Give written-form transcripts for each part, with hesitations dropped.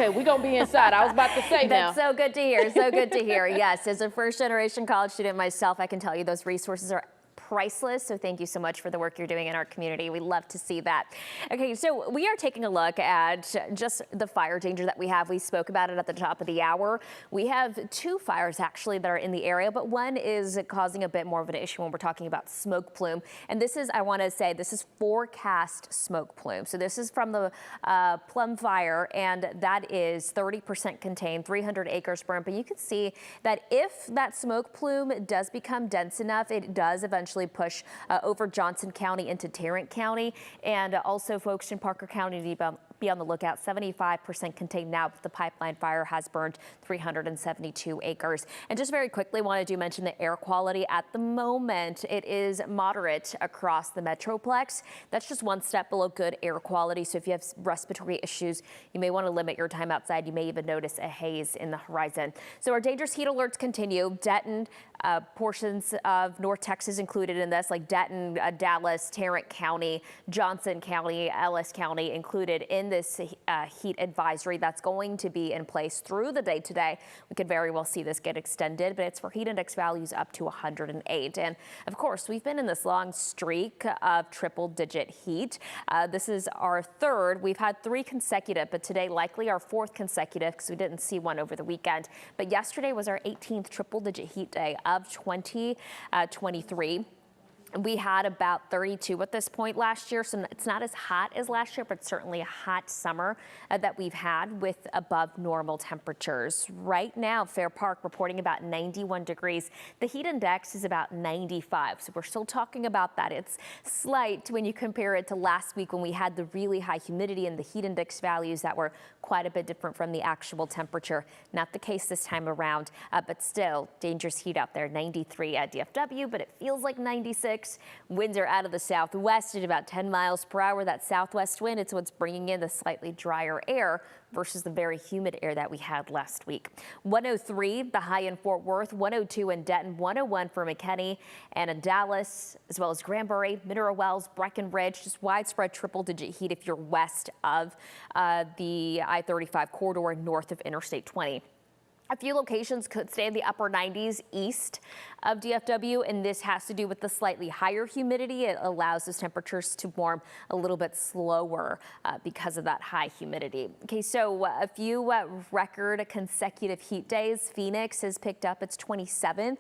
Okay, we're going to be inside. I was about to say now. That's so good to hear. So good to hear. Yes, as a first-generation college student myself, I can tell you those resources are priceless. So thank you so much for the work you're doing in our community. We love to see that. Okay, so we are taking a look at just the fire danger that we have. We spoke about it at the top of the hour. We have two fires actually that are in the area, but one is causing a bit more of an issue when we're talking about smoke plume. And this is, I want to say, this is forecast smoke plume. So this is from the Plum Fire, and that is 30% contained, 300 acres burned. But you can see that if that smoke plume does become dense enough, it does eventually push over Johnson County into Tarrant County, and also folks in Parker County need to be on the lookout. 75% contained now, but the pipeline fire has burned 372 acres. And just very quickly wanted to mention the air quality at the moment. It is moderate across the Metroplex. That's just one step below good air quality. So if you have respiratory issues, you may want to limit your time outside. You may even notice a haze in the horizon. So our dangerous heat alerts continue. Denton, portions of North Texas included in this, like Denton, Dallas, Tarrant County, Johnson County, Ellis County included in this heat advisory that's going to be in place through the day today. We could very well see this get extended, but it's for heat index values up to 108. And of course, we've been in this long streak of triple-digit heat. This is our third. We've had 3 consecutive, but today likely our 4th consecutive because we didn't see one over the weekend. But yesterday was our 18th triple-digit heat day of 2023. We had about 32 at this point last year, so it's not as hot as last year, but certainly a hot summer that we've had with above normal temperatures. Right now, Fair Park reporting about 91 degrees. The heat index is about 95, so we're still talking about that. It's slight when you compare it to last week when we had the really high humidity and the heat index values that were quite a bit different from the actual temperature. Not the case this time around, but still dangerous heat out there. 93 at DFW, but it feels like 96. Winds are out of the southwest at about 10 miles per hour. That southwest wind, it's what's bringing in the slightly drier air versus the very humid air that we had last week. 103, the high in Fort Worth, 102 in Denton, 101 for McKinney and in Dallas, as well as Granbury, Mineral Wells, Breckenridge, just widespread triple-digit heat if you're west of the I-35 corridor north of Interstate 20. A few locations could stay in the upper 90s east of DFW, and this has to do with the slightly higher humidity. It allows those temperatures to warm a little bit slower because of that high humidity. Okay, so a few record consecutive heat days. Phoenix has picked up its 27th,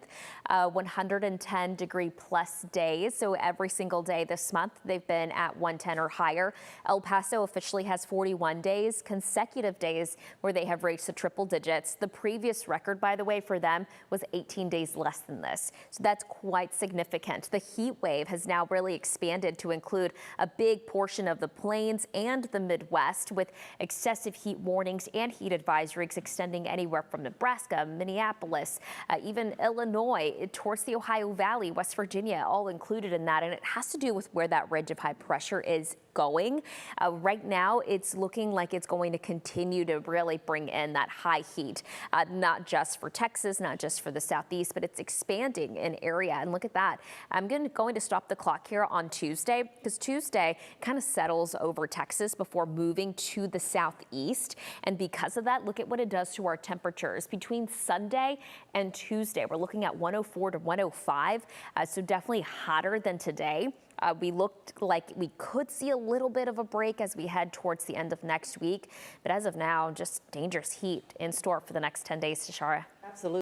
110 degree plus days. So every single day this month, they've been at 110 or higher. El Paso officially has 41 days, consecutive days where they have reached the triple digits. The previous record, by the way, for them was 18 days less than this. So that's quite significant. The heat wave has now really expanded to include a big portion of the plains and the Midwest, with excessive heat warnings and heat advisories extending anywhere from Nebraska, Minneapolis, even Illinois, towards the Ohio Valley, West Virginia, all included in that. And it has to do with where that ridge of high pressure is going. Right now, it's looking like it's going to continue to really bring in that high heat, not just for Texas, not just for the southeast, but it's expanding in area. And look at that. I'm going to stop the clock here on Tuesday, because Tuesday kind of settles over Texas before moving to the southeast. And because of that, look at what it does to our temperatures. Between Sunday and Tuesday, we're looking at 104 to 105, so definitely hotter than today. We looked like we could see a little bit of a break as we head towards the end of next week. But as of now, just dangerous heat in store for the next 10 days, Tashara. Absolutely.